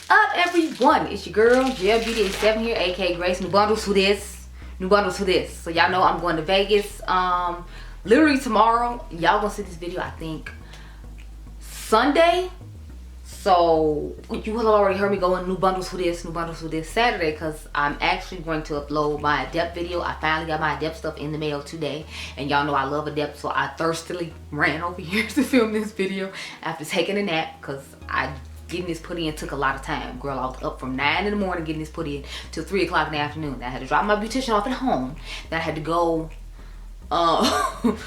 up, everyone? It's your girl Jell Beauty 87 here, aka Grace. New bundles for this. So y'all know I'm going to Vegas literally tomorrow. Y'all gonna see this video, I think, Sunday. So you will have already heard me going new bundles for this Saturday, because I'm actually going to upload my Adept video. I finally got my Adept stuff in the mail today, and y'all know I love Adept, so I thirstily ran over here to film this video after taking a nap, because getting this put in took a lot of time. Girl, I was up from 9 in the morning getting this put in till 3 o'clock in the afternoon. I had to drop my beautician off at home. Then I had to go home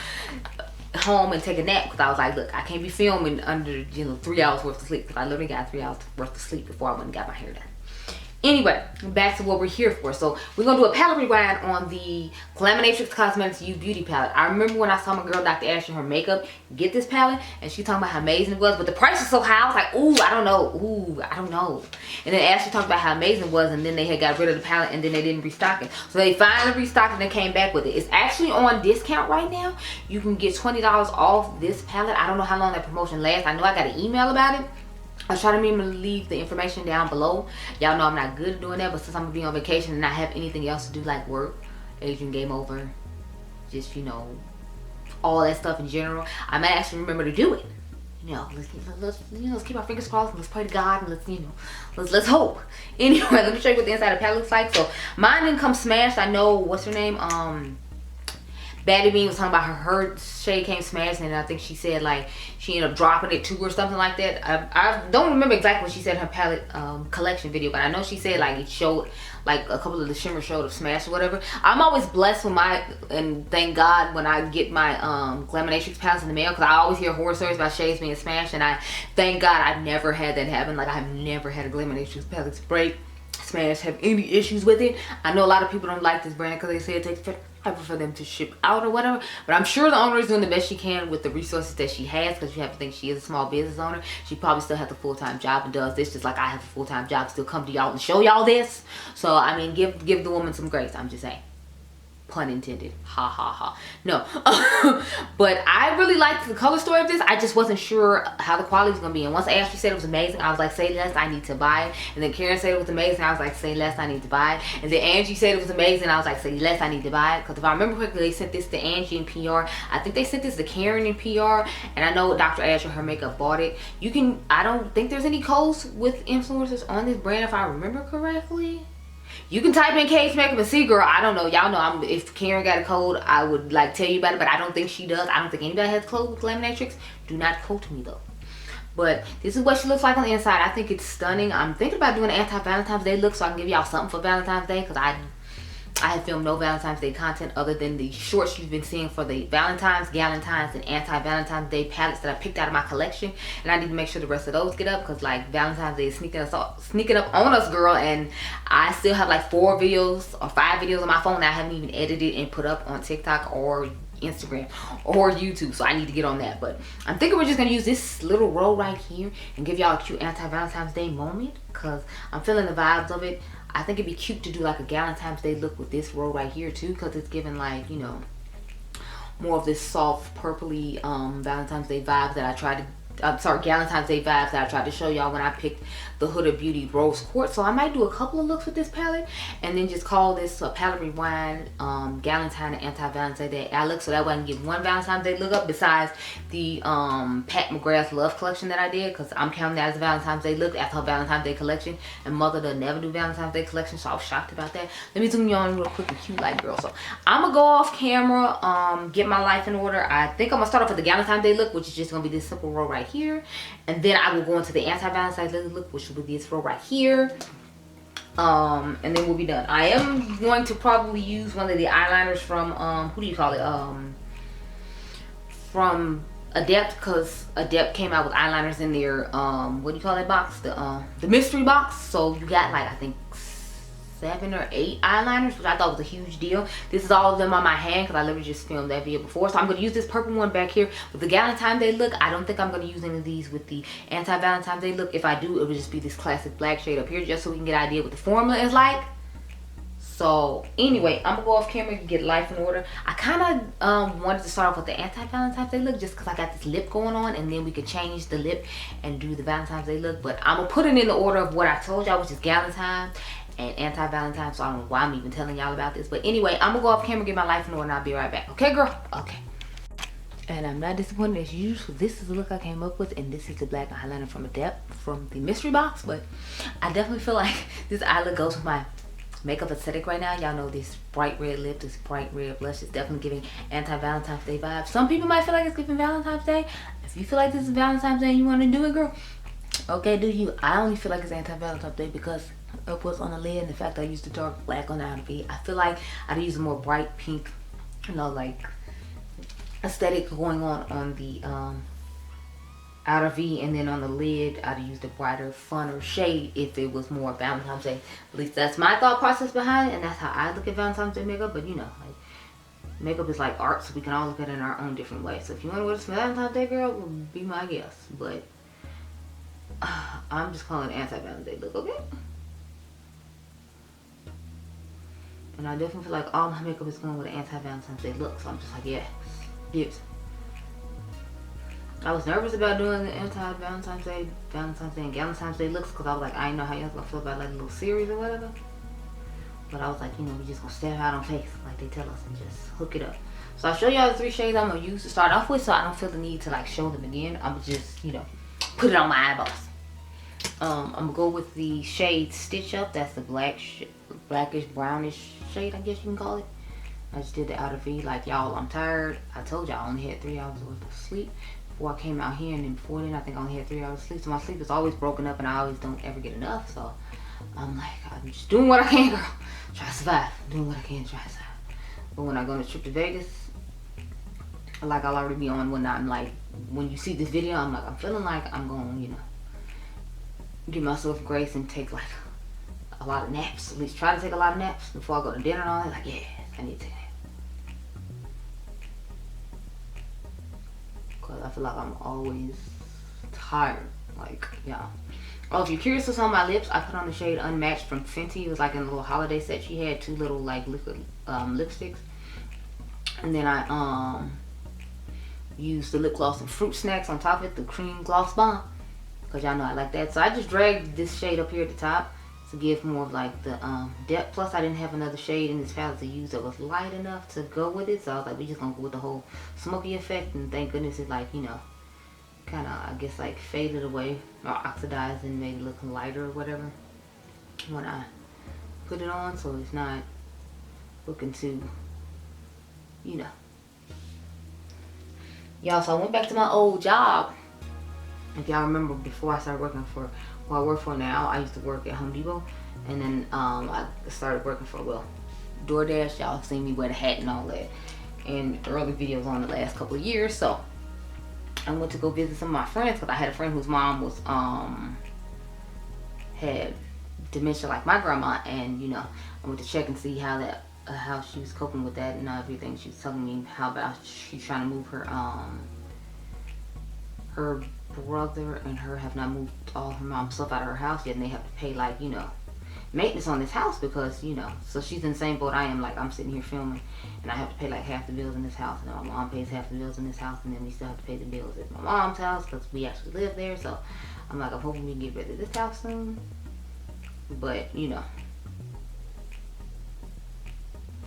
and take a nap, because I was like, look, I can't be filming under 3 hours worth of sleep, because I literally got 3 hours worth of sleep before I went and got my hair done. Anyway, back to what we're here for. So we're gonna do a palette rewind on the Glaminatrix Cosmetics U Beauty palette. I remember when I saw my girl Dr. Ashley her makeup get this palette, and she talking about how amazing it was, but the price was so high. I was like, ooh, I don't know. And then Ashley talked about how amazing it was, and then they had got rid of the palette, and then they didn't restock it. So they finally restocked it and came back with it. It's actually on discount right now. You can get $20 off this palette. I don't know how long that promotion lasts. I know I got an email about it. I was trying to remember to leave the information down below. Y'all know I'm not good at doing that, but since I'm gonna be on vacation and not have anything else to do, like work, Adriangameover, just, you know, all that stuff in general, I might actually remember to do it. You know, let's keep our fingers crossed, and let's pray to God, and let's hope. Anyway, let me show you what the inside of the palette looks like. So mine didn't come smashed. I know, what's her name, Baddie Bean was talking about her shade came smashed, and I think she said like she ended up dropping it too or something like that. I don't remember exactly what she said in her palette collection video, but I know she said like it showed, like a couple of the shimmer showed of smash or whatever. I'm always blessed with and thank God when I get my Glaminatrix palettes in the mail, because I always hear horror stories about shades being smashed, and I thank God I've never had that happen. Like, I've never had a Glaminatrix palette break, smash, have any issues with it. I know a lot of people don't like this brand because they say it takes I prefer them to ship out or whatever, but I'm sure the owner is doing the best she can with the resources that she has, because you have to think she is a small business owner. She probably still has a full-time job and does this just like I have a full-time job, still come to y'all and show y'all this. So I mean, give the woman some grace. I'm just saying, pun intended, ha ha ha. No. But I really liked the color story of this. I just wasn't sure how the quality was gonna be, and once Ashley said it was amazing, I was like, say less, I need to buy it. And then Karen said it was amazing, I was like, say less, I need to buy it. And then Angie said it was amazing, I was like, say less, I need to buy it. Because if I remember correctly, they sent this to Angie in PR. I think they sent this to Karen in PR, and I know Dr. Ashley her makeup bought it. You can, I don't think there's any codes with influencers on this brand if I remember correctly. You can type in Cage Makeup and see, girl. I don't know. Y'all know if Karen got a code, I would like tell you about it, but I don't think she does. I don't think anybody has a code with Glaminatrix. Do not quote me though. But this is what she looks like on the inside. I think it's stunning. I'm thinking about doing an anti-Valentine's Day look so I can give y'all something for Valentine's Day, because I have filmed no Valentine's Day content other than the shorts you've been seeing for the Valentine's, Galentine's, and anti-Valentine's Day palettes that I picked out of my collection. And I need to make sure the rest of those get up, because like Valentine's Day is sneaking up on us, girl. And I still have like 4 videos or 5 videos on my phone that I haven't even edited and put up on TikTok or Instagram or YouTube, so I need to get on that. But I'm thinking we're just gonna use this little roll right here and give y'all a cute anti-Valentine's Day moment, because I'm feeling the vibes of it. I think it'd be cute to do like a Galentine's Day look with this roll right here too, because it's giving like, you know, more of this soft purpley Valentine's Day vibes that I tried to Galentine's Day vibes that I tried to show y'all when I picked the Huda Beauty Rose Quartz. So I might do a couple of looks with this palette, and then just call this a palette rewind Galentine and anti-Valentine's Day look, so that way I can get one Valentine's Day look up besides the Pat McGrath Love collection that I did, because I'm counting that as a Valentine's Day look after her Valentine's Day collection, and Mother does never do Valentine's Day collection, so I was shocked about that. Let me zoom you on real quick and cute like girl. So I'm gonna go off camera, get my life in order. I think I'm gonna start off with the Galentine's Day look, which is just gonna be this simple roll right here, and then I will go into the anti-Valentine's Day look, which will be this roll right here, and then we'll be done. I am going to probably use one of the eyeliners from who do you call it, from Adept, because Adept came out with eyeliners in their what do you call that box, the mystery box. So you got like I think 7 or 8 eyeliners, which I thought was a huge deal. This is all of them on my hand because I literally just filmed that video before. So I'm going to use this purple one back here with the Galentine's Day look. I don't think I'm going to use any of these with the anti-Valentine's Day look. If I do, it would just be this classic black shade up here, just so we can get an idea what the formula is like. So anyway, I'm gonna go off camera and get life in order. I kind of wanted to start off with the anti-Valentine's Day look just because I got this lip going on, and then we could change the lip and do the Valentine's Day look. But I'm gonna put it in the order of what I told y'all, which is Galentine and anti-Valentine. So I don't know why I'm even telling y'all about this, but anyway, I'm gonna go off camera, get my life in order, and I'll be right back. Okay, girl? Okay. And I'm not disappointed as usual. This is the look I came up with, and this is the black eyeliner from the mystery box. But I definitely feel like this eye look goes with my makeup aesthetic right now. Y'all know this bright red lip, this bright red blush is definitely giving anti-Valentine's Day vibes. Some people might feel like it's giving Valentine's Day. If you feel like this is Valentine's Day and you want to do it, girl, okay, do you. I only feel like it's anti-Valentine's Day because of what's on the lid and the fact that I used the dark black on the outer V. I feel like I'd use a more bright pink, you know, like aesthetic going on the outer V, and then on the lid I'd use the brighter, funner shade if it was more Valentine's Day. At least that's my thought process behind it, and that's how I look at Valentine's Day makeup. But you know, like, makeup is like art, so we can all look at it in our own different way. So if you want to wear this for Valentine's Day, girl, will be my guess. But I'm just calling it anti-Valentine's Day look, okay? And I definitely feel like all my makeup is going with an anti-Valentine's Day look, so I'm just like, yeah. Yes. I was nervous about doing the anti-Valentine's Day, and Galentine's Day looks because I was like, I didn't know how y'all gonna feel about like a little series or whatever. But I was like, you know, we just gonna step out on faith like they tell us and just hook it up. So I'll show y'all the 3 shades I'm gonna use to start off with, so I don't feel the need to like show them again. I'm gonna just, you know, put it on my eyeballs. I'm gonna go with the shade Stitch Up. That's the blackish brownish shade, I guess you can call it. I just did the outer V. Like, y'all, I'm tired. I told y'all I only had 3 hours worth of sleep before I came out here, and then before then I think I only had 3 hours of sleep. So my sleep is always broken up, and I always don't ever get enough. So I'm like, I'm just doing what I can, girl. Try to survive. Doing what I can, try to survive. But when I go on a trip to Vegas, like I'll already be on when I'm like, when you see this video, I'm like, I'm feeling like I'm going, you know, give myself grace and take like a lot of naps. At least try to take a lot of naps before I go to dinner and all that. Like, yeah, I need to take a nap. Cause I feel like I'm always tired. Like, yeah. Oh, if you're curious what's on my lips, I put on the shade Unmatched from Fenty. It was like in a little holiday set. She had 2 little like liquid lipsticks. And then I used the lip gloss and Fruit Snacks on top of it, the cream gloss bomb. Cause y'all know I like that. So I just dragged this shade up here at the top to give more of like the depth. Plus I didn't have another shade in this palette to use that was light enough to go with it. So I was like, we just gonna go with the whole smoky effect. And thank goodness it like, you know, kind of, I guess, like faded away or oxidized and made it look lighter or whatever when I put it on. So it's not looking too, you know. Y'all, so I went back to my old job. If y'all remember, before I started working for who I work for now, I used to work at Home Depot. And then I started working for, well, DoorDash. Y'all have seen me wear the hat and all that in early videos on the last couple of years. So I went to go visit some of my friends because I had a friend whose mom was had dementia like my grandma, and you know, I went to check and see how that how she was coping with that and everything. She was telling me how about she's trying to move her her brother and her have not moved all her mom's stuff out of her house yet, and they have to pay like, you know, maintenance on this house because, you know, so she's in the same boat I am. Like, I'm sitting here filming and I have to pay like half the bills in this house, and then my mom pays half the bills in this house, and then we still have to pay the bills at my mom's house because we actually live there. So I'm like, I'm hoping we can get rid of this house soon. But you know,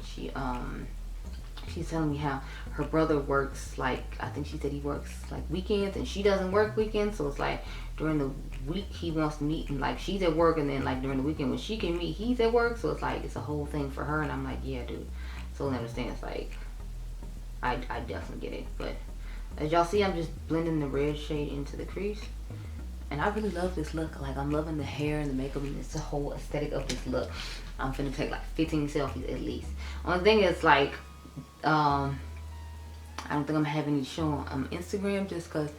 she's telling me how her brother works, like, I think she said he works like weekends and she doesn't work weekends. So it's like during the week he wants to meet, and like she's at work, and then like during the weekend when she can meet, he's at work. So it's like it's a whole thing for her. And I'm like, yeah, dude, totally understand. It's like I definitely get it. But as y'all see, I'm just blending the red shade into the crease, and I really love this look. Like, I'm loving the hair and the makeup, and it's the whole aesthetic of this look. I'm finna take like 15 selfies at least. Only thing is like I don't think I'm having any show on Instagram, just because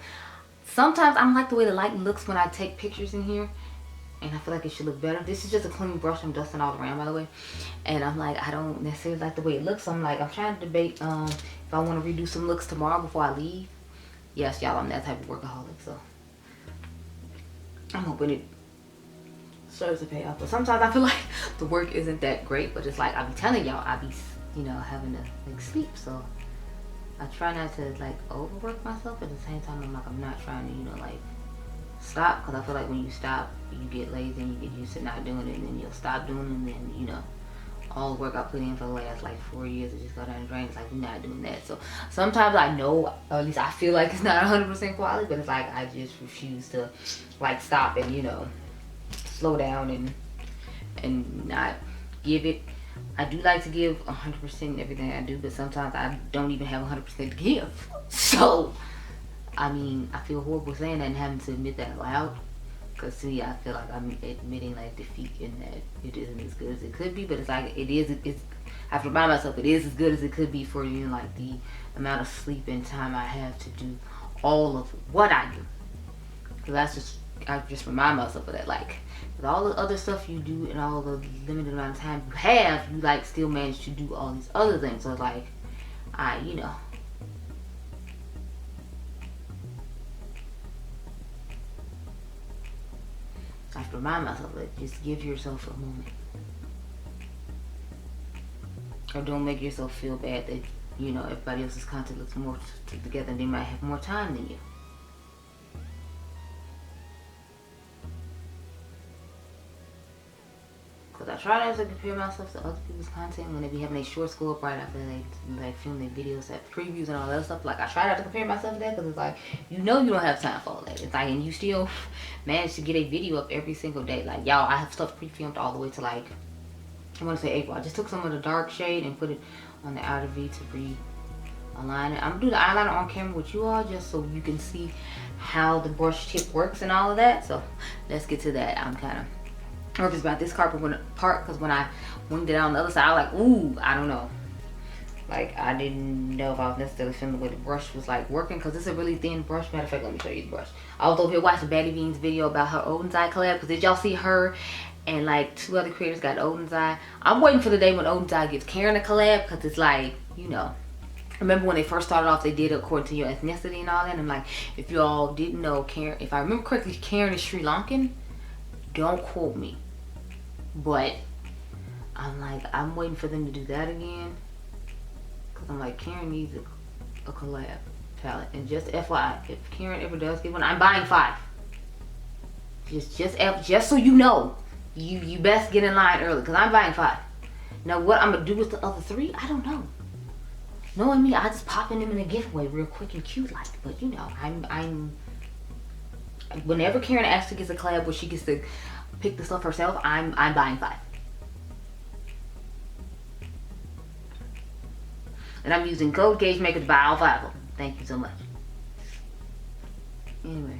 sometimes I don't like the way the light looks when I take pictures in here, and I feel like it should look better. This is just a clean brush. I'm dusting all around, by the way, and I'm like, I don't necessarily like the way it looks. So I'm like, I'm trying to debate if I want to redo some looks tomorrow before I leave. Yes, y'all, I'm that type of workaholic, so I'm hoping it serves to pay off. But sometimes I feel like the work isn't that great, but it's like I be telling y'all, I be, you know, having to like sleep, so I try not to like overwork myself. At the same time, I'm like, I'm not trying to, you know, like stop, because I feel like when you stop, you get lazy and you get used to not doing it, and then you'll stop doing it, and then, you know, all the work I put in for the last like 4 years to just go down the drain. It's like, you're not doing that. So sometimes I know, or at least I feel like it's not 100% quality, but it's like I just refuse to like stop and, you know, slow down and not give it. I do like to give 100% in everything I do, but sometimes I don't even have 100% to give. So I mean, I feel horrible saying that and having to admit that aloud, because to me, I feel like I'm admitting like defeat in that it isn't as good as it could be. But it's like I have to remind myself it is as good as it could be for, you know, like the amount of sleep and time I have to do all of what I do. Because I just remind myself of that, like with all the other stuff you do and all the limited amount of time you have, you like still manage to do all these other things. So it's like, you know, I have to remind myself that just give yourself a moment. Or don't make yourself feel bad that, you know, everybody else's content looks more together and they might have more time than you. Because I try not to compare myself to other people's content when they be having their shorts go up right after they like film their videos, have previews and all that stuff. Like, I try not to compare myself to that, because it's like, you know, you don't have time for all that. It's like, and you still manage to get a video up every single day. Like, y'all, I have stuff pre-filmed all the way to like, I want to say April. I just took some of the dark shade and put it on the outer V to re-align it. I'm gonna do the eyeliner on camera with you all just so you can see how the brush tip works and all of that. So let's get to that. I'm kind of nervous about this part, because when I winged it out on the other side, I was like, ooh, I don't know. Like, I didn't know if I was necessarily feeling the way the brush was like working, because it's a really thin brush. Matter of fact, let me show you the brush. I was over here watching Batty Bean's video about her Odin's Eye collab, because did y'all see her and like 2 other creators got Odin's Eye? I'm waiting for the day when Odin's Eye gives Karen a collab, because it's like, you know, remember when they first started off, they did it according to your ethnicity and all that. And I'm like, if you all didn't know, Karen, if I remember correctly, Karen is Sri Lankan. Don't quote me. But I'm like, I'm waiting for them to do that again, because I'm like, Karen needs a collab palette. And just FYI, if Karen ever does get one, I'm buying 5. Just so you know, you best get in line early, because I'm buying 5. Now what I'm gonna do with the other 3, I don't know. Knowing me, I just popping them in a giveaway real quick and cute like. But you know, I'm whenever Karen actually gets a collab where she gets to pick the stuff herself, I'm buying 5. And I'm using code Gauge Maker to buy all 5 of them. Thank you so much. Anyway,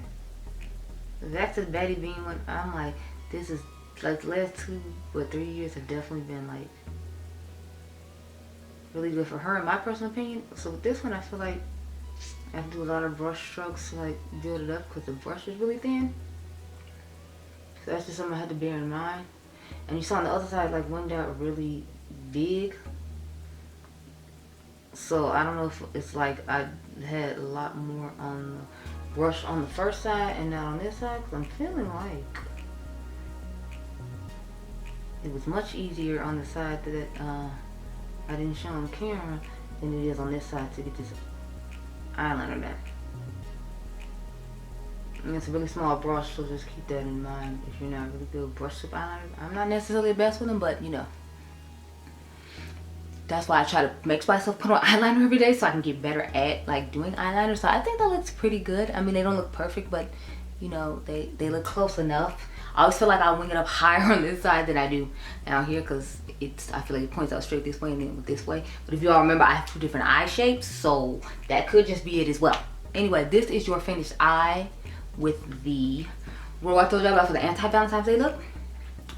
back to the Batty Bean one. I'm like, this is like the last 2 or 3 years have definitely been like really good for her in my personal opinion. So with this one, I feel like I have to do a lot of brush strokes to like build it up, because the brush is really thin. So that's just something I had to bear in mind. And you saw on the other side, like, winged out really big. So I don't know if it's like I had a lot more on the brush on the first side and not on this side, because I'm feeling like it was much easier on the side that I didn't show on camera than it is on this side to get this eyeliner down. And it's a really small brush, so just keep that in mind if you're not really good with brush tip eyeliners. I'm not necessarily the best with them, but you know, that's why I try to make myself put on eyeliner every day so I can get better at like doing eyeliner. So I think that looks pretty good. I mean, they don't look perfect, but you know, they look close enough. I always feel like I'll wing it up higher on this side than I do down here, because I feel like it points out straight this way and then this way. But if you all remember, I have 2 different eye shapes, so that could just be it as well. Anyway, this is your finished eye with the, what I told you about for the anti-Valentine's Day look.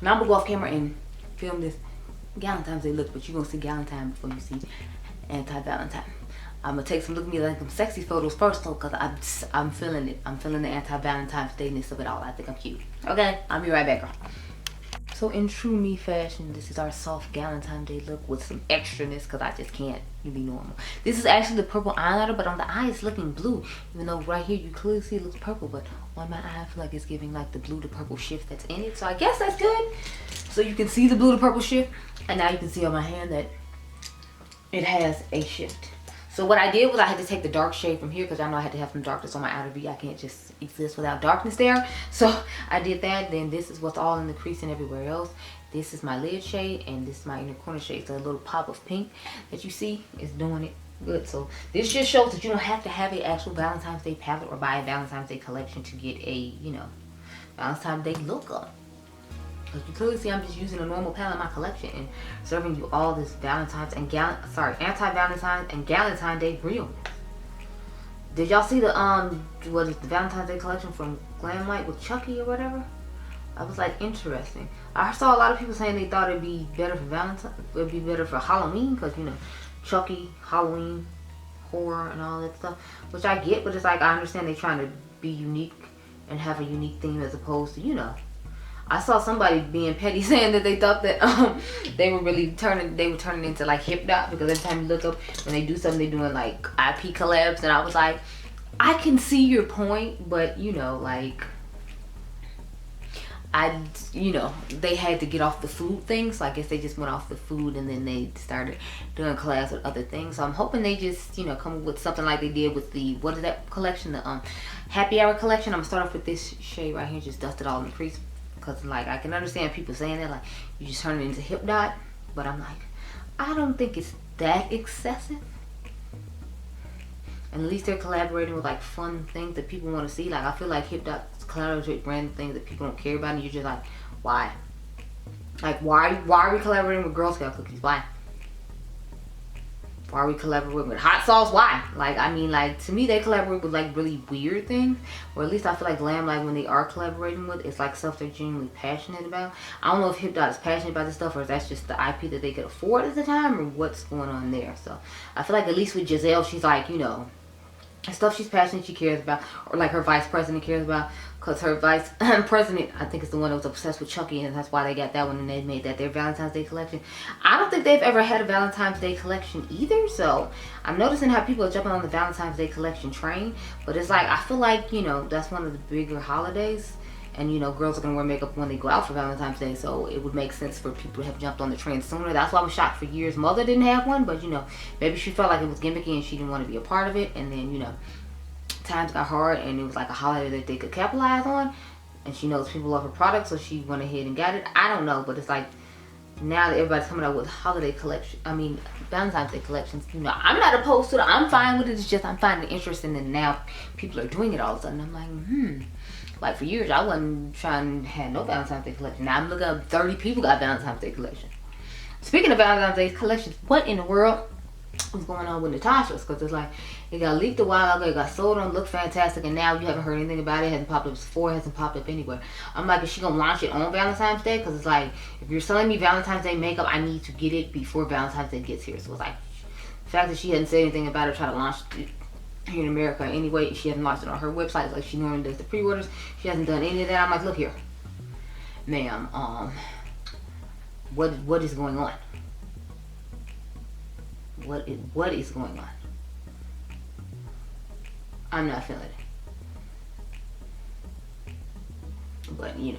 Now I'm gonna go off camera and film this Valentine's Day look, but you're gonna see Valentine before you see anti-Valentine. I'm gonna take some look at me like some sexy photos first though, because I'm feeling it. I'm feeling the anti-Valentine's Day-ness of it all. I think I'm cute. Okay, I'll be right back, girl. So in true me fashion, this is our soft Valentine's Day look with some extraness, because I just can't, really normal. This is actually the purple eyeliner, but on the eye it's looking blue. Even though right here you clearly see it looks purple, but on my eye I feel like it's giving like the blue to purple shift that's in it. So I guess that's good. So you can see the blue to purple shift, and now you can see on my hand that it has a shift. So what I did was I had to take the dark shade from here because I know I had to have some darkness on my outer V. I can't just exist without darkness there. So I did that. Then this is what's all in the crease and everywhere else. This is my lid shade, and this is my inner corner shade. So a little pop of pink that you see is doing it good. So this just shows that you don't have to have an actual Valentine's Day palette or buy a Valentine's Day collection to get a, you know, Valentine's Day look up. Because you clearly see I'm just using a normal palette in my collection and serving you all this Valentine's and anti-Valentine's and Galentine's Day realness. Did y'all see the what is the Valentine's Day collection from Glaminatrix with Chucky or whatever? I was like, interesting. I saw a lot of people saying they thought it'd be better for Valentine, it'd be better for Halloween because, you know, Chucky, Halloween, horror and all that stuff, which I get, but it's like I understand they're trying to be unique and have a unique theme as opposed to, you know. I saw somebody being petty saying that they thought that they were turning into like Hip-Dot, because every time you look up when they do something, they're doing like IP collabs, and I was like, I can see your point, but you know, like you know, they had to get off the food thing, so I guess they just went off the food and then they started doing collabs with other things. So I'm hoping they just, you know, come with something like they did with the, what is that collection, the Happy Hour collection. I'm gonna start off with this shade right here, just dust it all in the crease. Because like I can understand people saying that like you just turn it into Hip-Dot, but I'm like, I don't think it's that excessive. And at least they're collaborating with like fun things that people want to see. Like I feel like Hip-Dot's collaborating with random things that people don't care about, and you're just like, why? Like why are we collaborating with Girl Scout cookies? Why? Why are we collaborating with hot sauce? Why? Like, I mean, like, to me, they collaborate with, like, really weird things. Or at least I feel like Glam, like, when they are collaborating with, it's, like, stuff they're genuinely passionate about. I don't know if Hip-Dot is passionate about this stuff, or if that's just the IP that they could afford at the time, or what's going on there. So, I feel like at least with Giselle, she's, like, you know, stuff she's passionate, she cares about. Or, like, her vice president cares about. Because her vice president, I think, is the one that was obsessed with Chucky, and that's why they got that one, and they made that their Valentine's Day collection. I don't think they've ever had a Valentine's Day collection either, so I'm noticing how people are jumping on the Valentine's Day collection train. But it's like, I feel like, you know, that's one of the bigger holidays, and, you know, girls are going to wear makeup when they go out for Valentine's Day, so it would make sense for people to have jumped on the train sooner. That's why I was shocked for years Mother didn't have one, but, you know, maybe she felt like it was gimmicky and she didn't want to be a part of it, and then, you know, times got hard and it was like a holiday that they could capitalize on, and she knows people love her product, so she went ahead and got it. I don't know, but it's like now that everybody's coming out with holiday collection, I mean Valentine's Day collections, you know, I'm not opposed to it. I'm fine with it. It's just I'm finding it interesting, and now people are doing it all of a sudden. I'm like, like for years I wasn't trying to have no Valentine's Day collection. Now I'm looking up 30 people got Valentine's Day collection. Speaking of Valentine's Day collections, what in the world was going on with Natasha's? Because it's like it got leaked a while ago, it got sold on Look Fantastic, and now you haven't heard anything about it. It hasn't popped up before, it hasn't popped up anywhere. I'm like, is she gonna launch it on Valentine's Day? Because it's like, if you're selling me Valentine's Day makeup, I need to get it before Valentine's Day gets here. So it's like, the fact that she hadn't said anything about it, try to launch it here in America anyway, she hasn't launched it on her website like she normally does the pre-orders. She hasn't done any of that. I'm like, look here, ma'am, what is going on? What is going on? I'm not feeling it. But, you know,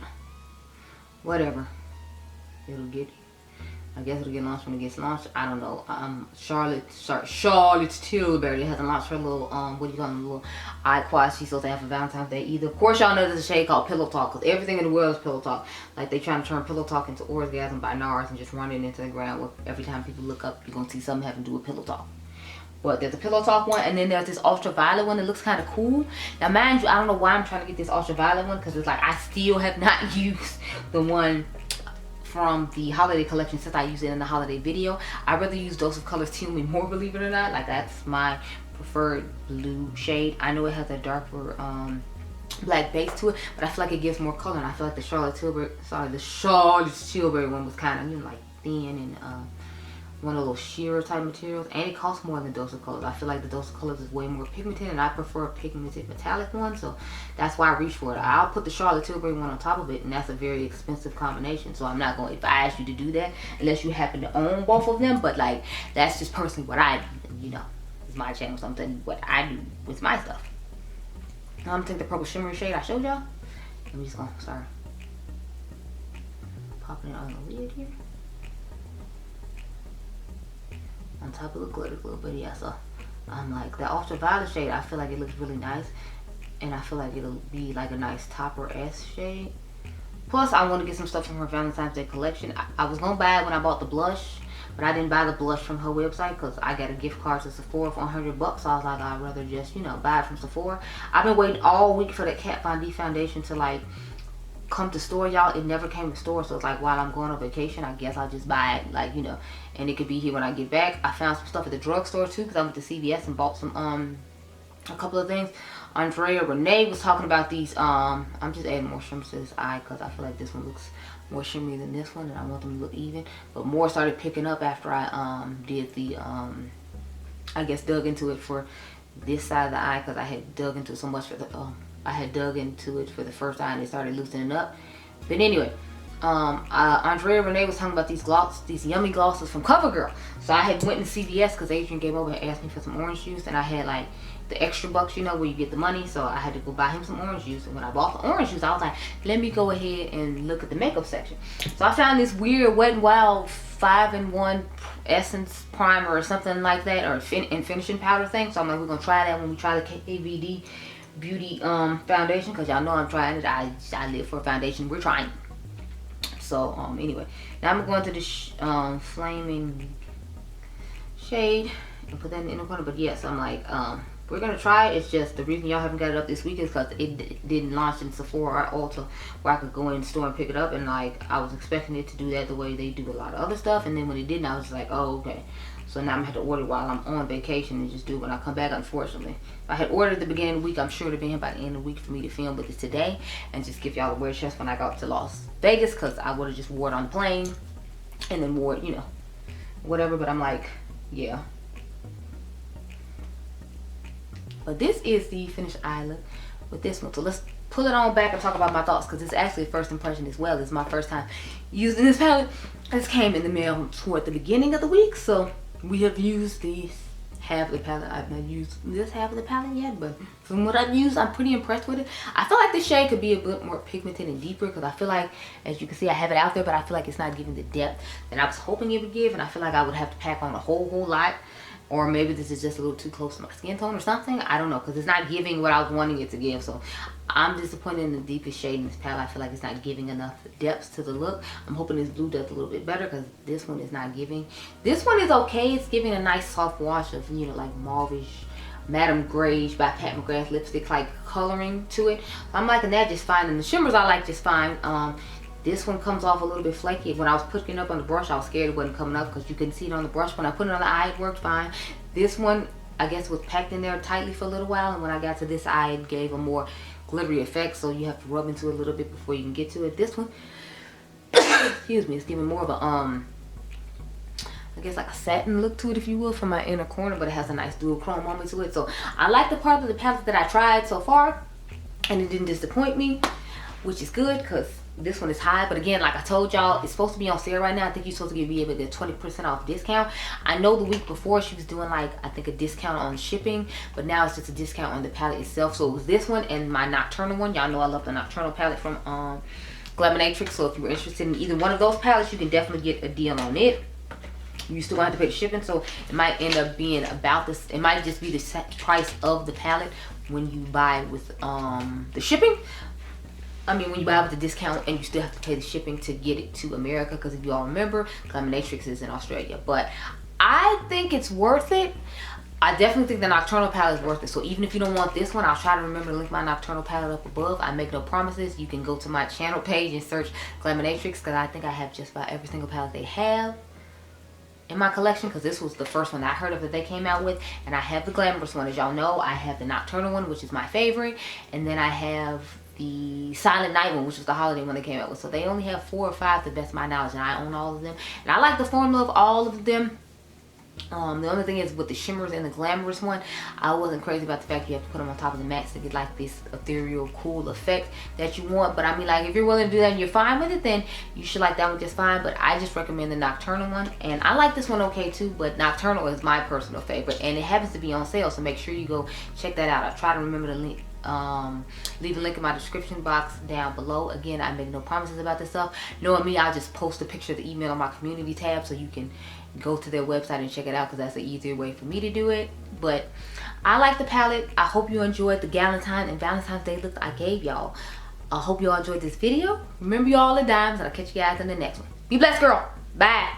whatever. I guess it'll get launched when it gets launched. I don't know. Charlotte's Tilbury hasn't launched her little, what do you call them, little eye quads she's supposed to have for Valentine's Day either. Of course, y'all know there's a shade called Pillow Talk, because everything in the world is Pillow Talk. Like, they trying to turn Pillow Talk into Orgasm by Nars and just run it into the ground. Where every time people look up, you're going to see something having to do with Pillow Talk. But there's a Pillow Talk one, and then there's this ultraviolet one that looks kind of cool. Now, mind you, I don't know why I'm trying to get this ultraviolet one, because it's like I still have not used the one from the holiday collection since I used it in the holiday video. I'd rather use Dose of Colors Teal Me More, believe it or not. Like, that's my preferred blue shade. I know it has a darker black base to it, but I feel like it gives more color, and I feel like the Charlotte's Tilbury one was kind of, you know, like thin and one of those sheer type materials, and it costs more than Dose of Colors. I feel like the Dose of Colors is way more pigmented, and I prefer a pigmented metallic one, so that's why I reach for it. I'll put the Charlotte Tilbury one on top of it, and that's a very expensive combination, so I'm not going to advise you to do that unless you happen to own both of them. But like, that's just personally what I do. you know, it's my channel, so I'm telling you what I do with my stuff. Now I'm taking the purple shimmery shade I showed y'all. I'm just gonna start popping it on the lid here. On top of the glitter glue, but yeah, so I'm like, the ultraviolet shade, I feel like it looks really nice. And I feel like it'll be like a nice topper S shade. Plus, I want to get some stuff from her Valentine's Day collection. I was going to buy it when I bought the blush, but I didn't buy the blush from her website because I got a gift card to Sephora for $100 bucks. So I was like, I'd rather just, you know, buy it from Sephora. I've been waiting all week for that Kat Von D foundation to like come to store, y'all. It never came to store, so it's like while I'm going on vacation, I guess I'll just buy it, like, you know, and it could be here when I get back. I found some stuff at the drugstore too because I went to CVS and bought some a couple of things. Andrea Renee was talking about these. I'm just adding more shimmers to this eye because I feel like this one looks more shimmery than this one, and I want them to look even. But more started picking up after I did the I guess dug into it for this side of the eye because I had dug into it so much for the I had dug into it for the first eye and it started loosening up. But anyway, Andrea Renee was talking about these yummy glosses from CoverGirl. So I had went to CVS because Adriangameover had asked me for some orange juice, and I had like the extra bucks, you know, where you get the money. So I had to go buy him some orange juice. And when I bought the orange juice, I was like, let me go ahead and look at the makeup section. So I found this weird Wet n Wild 5-in-1 essence primer or something like that, or finishing powder thing. So I'm like, we're gonna try that when we try the KVD Beauty foundation, because y'all know I'm trying it. I live for a foundation. We're trying. So anyway, now I'm going to this flaming shade and put that in the inner corner. But yes, I'm like, we're gonna try it. It's just the reason y'all haven't got it up this week is because it didn't launch in Sephora or Ulta where I could go in the store and pick it up, and like I was expecting it to do that the way they do a lot of other stuff, and then when it didn't, I was just like, oh, okay. So now I'm gonna have to order while I'm on vacation and just do it when I come back, unfortunately. If I had ordered at the beginning of the week, I'm sure it'd be here by the end of the week for me to film with it today and just give y'all a wear chest when I got to Las Vegas, because I would have just wore it on the plane and then wore it, you know, whatever. But I'm like, yeah. But this is the finished eye look with this one. So let's pull it on back and talk about my thoughts, because it's actually a first impression as well. It's my first time using this palette. This came in the mail toward the beginning of the week, so we have used the half of the palette. I've not used this half of the palette yet, but from what I've used, I'm pretty impressed with it. I feel like this shade could be a bit more pigmented and deeper, because I feel like, as you can see, I have it out there, but I feel like it's not giving the depth that I was hoping it would give, and I feel like I would have to pack on a whole lot. Or maybe this is just a little too close to my skin tone or something. I don't know, because it's not giving what I was wanting it to give. So I'm disappointed in the deepest shade in this palette. I feel like it's not giving enough depth to the look. I'm hoping this blue does a little bit better, because this one is not giving. This one is okay. It's giving a nice soft wash of, you know, like mauvish, Madame Grayish by Pat McGrath lipstick like coloring to it. So I'm liking that just fine. And the shimmers I like just fine. This one comes off a little bit flaky. When I was putting it up on the brush, I was scared it wasn't coming up, because you couldn't see it on the brush. When I put it on the eye, it worked fine. This one, I guess, was packed in there tightly for a little while, and when I got to this eye, it gave a more glittery effect, so you have to rub into it a little bit before you can get to it. This one, excuse me, it's giving more of a, I guess like a satin look to it, if you will, from my inner corner, but it has a nice dual chrome moment to it. So I like the part of the palette that I tried so far, and it didn't disappoint me, which is good, because this one is high. But again, like I told y'all, it's supposed to be on sale right now. I think you're supposed to be able to get 20% off discount. I know the week before she was doing like, I think, a discount on shipping, but now it's just a discount on the palette itself. So it was this one and my nocturnal one. Y'all know I love the nocturnal palette from Glaminatrix. So if you're interested in either one of those palettes, you can definitely get a deal on it. You still have to pay the shipping, so it might end up being about this. It might just be the price of the palette when you buy with the shipping. I mean, when you buy with the discount, and you still have to pay the shipping to get it to America, because if you all remember, Glaminatrix is in Australia. But I think it's worth it. I definitely think the nocturnal palette is worth it. So even if you don't want this one, I'll try to remember to link my nocturnal palette up above. I make no promises. You can go to my channel page and search Glaminatrix, because I think I have just about every single palette they have in my collection, because this was the first one I heard of that they came out with. And I have the glamorous one, as y'all know. I have the nocturnal one, which is my favorite, and then I have the Silent Night one, which was the holiday one they came out with. So they only have 4 or 5 to the best of my knowledge, and I own all of them. And I like the formula of all of them. The only thing is with the shimmers and the glamorous one, I wasn't crazy about the fact you have to put them on top of the mattes to get like this ethereal cool effect that you want. But I mean, like, if you're willing to do that and you're fine with it, then you should like that one just fine. But I just recommend the Nocturnal one, and I like this one okay too, but Nocturnal is my personal favorite, and it happens to be on sale, so make sure you go check that out. I try to remember the link, leave a link in my description box down below. Again, I make no promises about this stuff. Knowing me, I'll just post a picture of the email on my community tab so you can go to their website and check it out, because that's the easier way for me to do it. But I like the palette. I hope you enjoyed the Galentine and Valentine's Day look I gave y'all. I hope y'all enjoyed this video. Remember, y'all are dimes, and I'll catch you guys in the next one. Be blessed, girl. Bye.